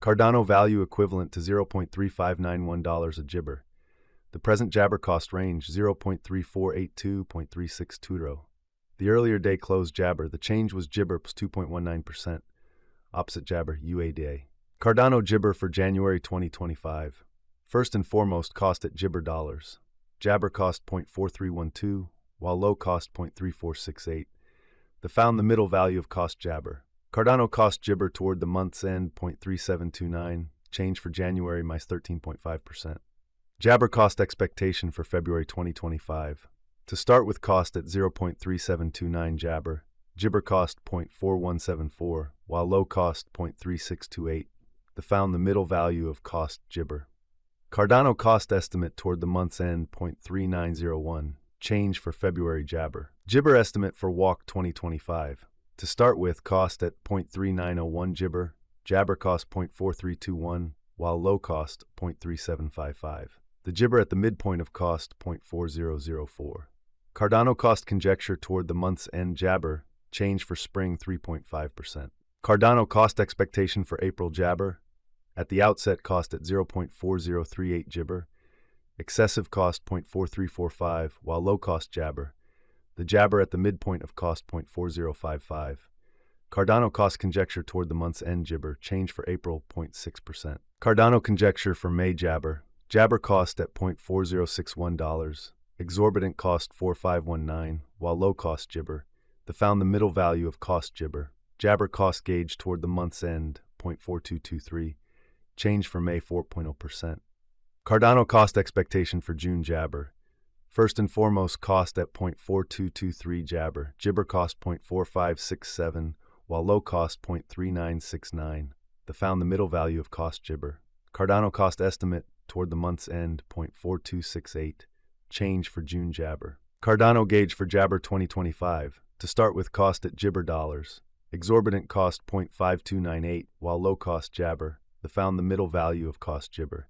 Cardano value equivalent to $0.3591 a Jibber. The present Jabber cost range 0.3482.362. The earlier day closed Jabber, the change was Jibber plus 2.19%. Opposite Jabber, UADA. Cardano Jibber for January 2025. First and foremost, cost at Jibber dollars. Jabber cost 0.4312, while low cost 0.3468. Found the middle value of cost Jabber. Cardano cost Jibber toward the month's end 0.3729, change for January minus 13.5%. Jabber cost expectation for February 2025. To start with cost at 0.3729 Jabber, Jibber cost 0.4174, while low cost 0.3628. Found the middle value of cost Jibber. Cardano cost estimate toward the month's end 0.3901, change for February Jabber. Jibber estimate for WALK 2025. To start with, cost at 0.3901 Jibber, Jabber cost 0.4321, while low cost 0.3755. The Jibber at the midpoint of cost 0.4004. Cardano cost conjecture toward the month's end Jabber, change for spring 3.5%. Cardano cost expectation for April Jabber, at the outset cost at 0.4038 Jibber, excessive cost 0.4345, while low cost Jabber. The Jabber at the midpoint of cost 0.4055. Cardano cost conjecture toward the month's end Jibber, change for April 0.6%. Cardano conjecture for May Jabber, Jabber cost at $0.4061, exorbitant cost 4519, while low cost Jibber. Found the middle value of cost Jibber. Jabber cost gauge toward the month's end 0.4223, change for May 4.0%. Cardano cost expectation for June Jabber. First and foremost, cost at 0.4223 Jabber, Jibber cost 0.4567, while low cost 0.3969. Found the middle value of cost Jibber. Cardano cost estimate toward the month's end 0.4268, change for June Jabber. Cardano gauge for Jabber 2025. To start with, cost at Jibber dollars. Exorbitant cost 0.5298, while low cost Jabber. Found the middle value of cost Jibber.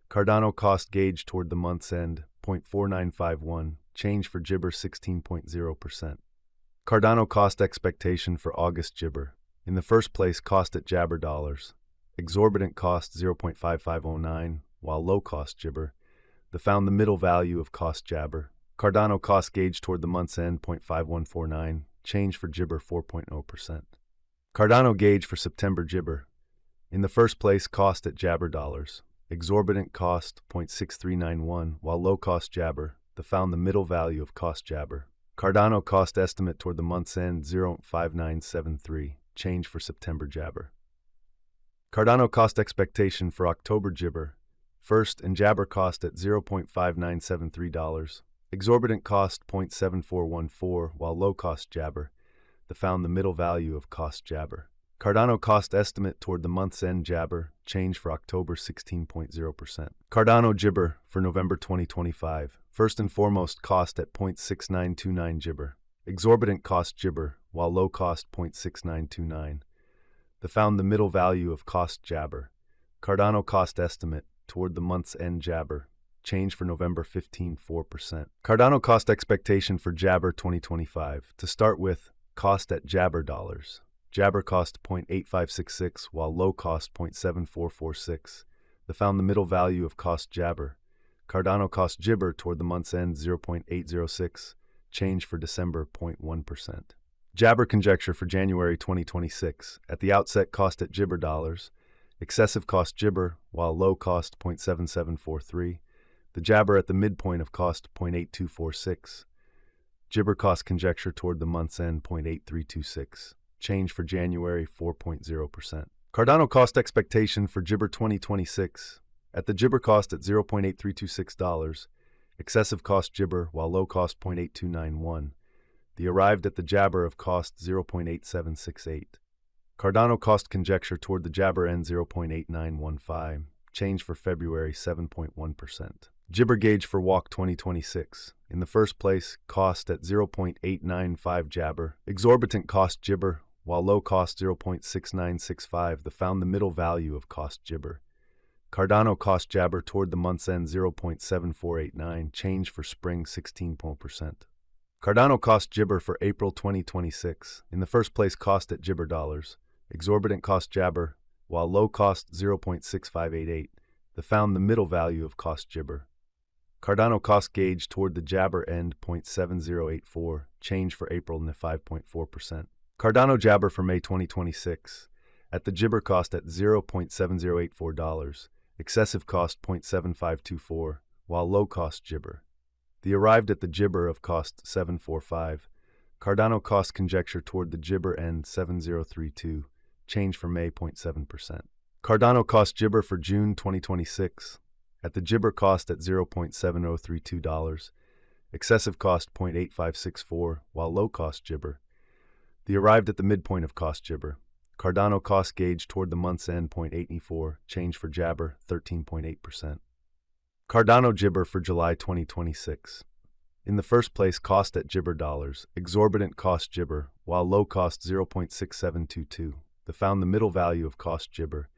Cardano cost gauge toward the month's end 0.4951, change for Jibber 16.0%. Cardano cost expectation for August Jibber. In the first place, cost at Jabber dollars. Exorbitant cost 0.5509, while low cost Jibber. Found the middle value of cost Jabber. Cardano cost gauge toward the month's end 0.5149, change for Jibber 4.0%. Cardano gauge for September Jibber. In the first place, cost at Jabber dollars. Exorbitant cost 0.6391, while low cost Jabber. Found the middle value of cost Jabber. Cardano cost estimate toward the month's end 0.5973, change for September Jabber. Cardano cost expectation for October Jibber. First and Jabber cost at $0.5973. Exorbitant cost 0.7414, while low cost Jabber. Found the middle value of cost Jabber. Cardano cost estimate toward the month's end Jabber, change for October 16.0%. Cardano Jibber for November 2025. First and foremost, cost at 0.6929 Jibber. Exorbitant cost Jibber, while low cost 0.6929. Found the middle value of cost Jabber. Cardano cost estimate toward the month's end Jabber, change for November 15.4%. Cardano cost expectation for Jabber 2025. To start with, cost at Jabber dollars. Jabber cost 0.8566, while low cost 0.7446. Found the middle value of cost Jabber. Cardano cost Jibber toward the month's end 0.806, change for December 0.1%. Jabber conjecture for January 2026. At the outset, cost at Jibber dollars. Excessive cost Jibber, while low cost 0.7743. The Jabber at the midpoint of cost 0.8246. Jibber cost conjecture toward the month's end 0.8326. Change for January 4.0%. Cardano cost expectation for Jibber 2026. At the Jibber cost at $0.8326. Excessive cost Jibber, while low cost 0.8291. The arrived at the Jabber of cost 0.8768. Cardano cost conjecture toward the Jabber end 0.8915. Change for February 7.1%. Jibber gauge for WALK 2026. In the first place, cost at 0.895 Jabber. Exorbitant cost Jibber, while low cost 0.6965. Found the middle value of cost Jibber. Cardano cost Jabber toward the month's end 0.7489. Change for spring 16%. Cardano cost Jibber for April 2026. In the first place, cost at Jibber dollars. Exorbitant cost Jabber. while low cost 0.6588. The found the middle value of cost Jibber. Cardano cost gauge toward the Jabber end 0.7084, change for April in the 5.4%. Cardano Jabber for May 2026, at the Jibber cost at $0.7084, excessive cost 0.7524, while low cost Jibber. The arrived at the Jibber of cost 745. Cardano cost conjecture toward the Jibber end 7032, change for May 0.7%. Cardano cost Jibber for June 2026, at the Jibber cost at $0.7032, excessive cost 0.8564, while low cost Jibber. The arrived at the midpoint of cost Jibber. Cardano cost gauge toward the month's end 0.84, change for Jabber 13.8%. Cardano Jibber for July 2026. In the first place, cost at Jibber dollars, exorbitant cost Jibber, while low cost 0.6722. The found the middle value of cost Jibber.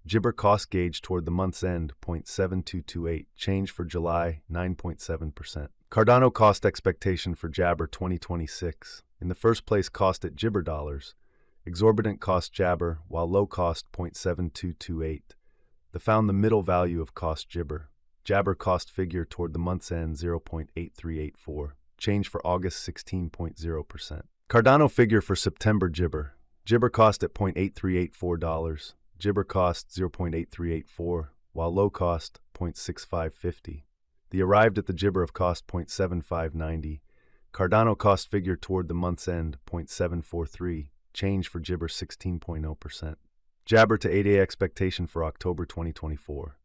Jibber cost gauge toward the month's end 0.7228, change for July 9.7%. Cardano cost expectation for Jabber 2026. In the first place, cost at Jibber dollars, exorbitant cost Jabber, while low cost 0.7228. The found the middle value of cost Jibber. Jabber cost figure toward the month's end 0.8384, change for August 16.0%. Cardano figure for September Jibber. Jibber cost at $0.8384, Jibber cost 0.8384, while low cost 0.6550. The arrived at the Jibber of cost 0.7590. Cardano cost figure toward the month's end 0.743, change for Jibber 16.0%. Jabber to 8A expectation for October 2024.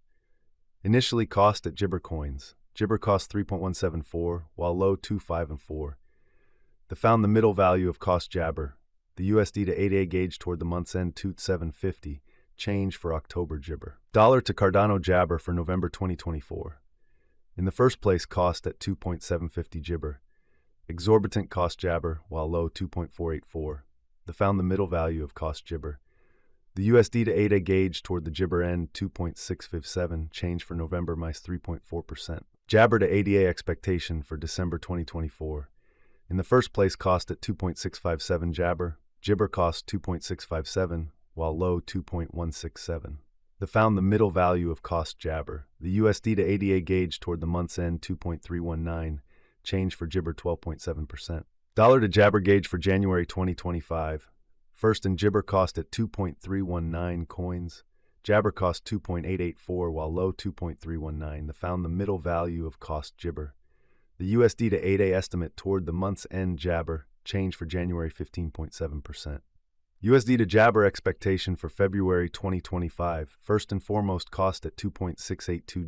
Initially cost at Jibber coins. Jibber cost 3.174, while low 2.5 and 4. The found the middle value of cost Jabber. The USD to 8A gauge toward the month's end 2.750, change for October Jibber. Dollar to Cardano Jabber for November 2024. In the first place, cost at 2.750 Jibber. Exorbitant cost Jabber, while low 2.484. The found the middle value of cost Jibber. The USD to 8A gauge toward the Jibber end 2.657, change for November -3.4%. Jabber to ADA expectation for December 2024. In the first place, cost at 2.657 Jabber. Jibber cost 2.657, while low 2.167. The found the middle value of cost Jabber. The USD to ADA gauge toward the month's end 2.319, change for Jibber 12.7%. Dollar to Jabber gauge for January 2025. First in Jibber cost at 2.319 coins. Jabber cost 2.884, while low 2.319. The found the middle value of cost Jibber. The USD to 8A estimate toward the month's end Jabber, change for January 15.7%. USD to Jabber expectation for February 2025. First and foremost, cost at 2.682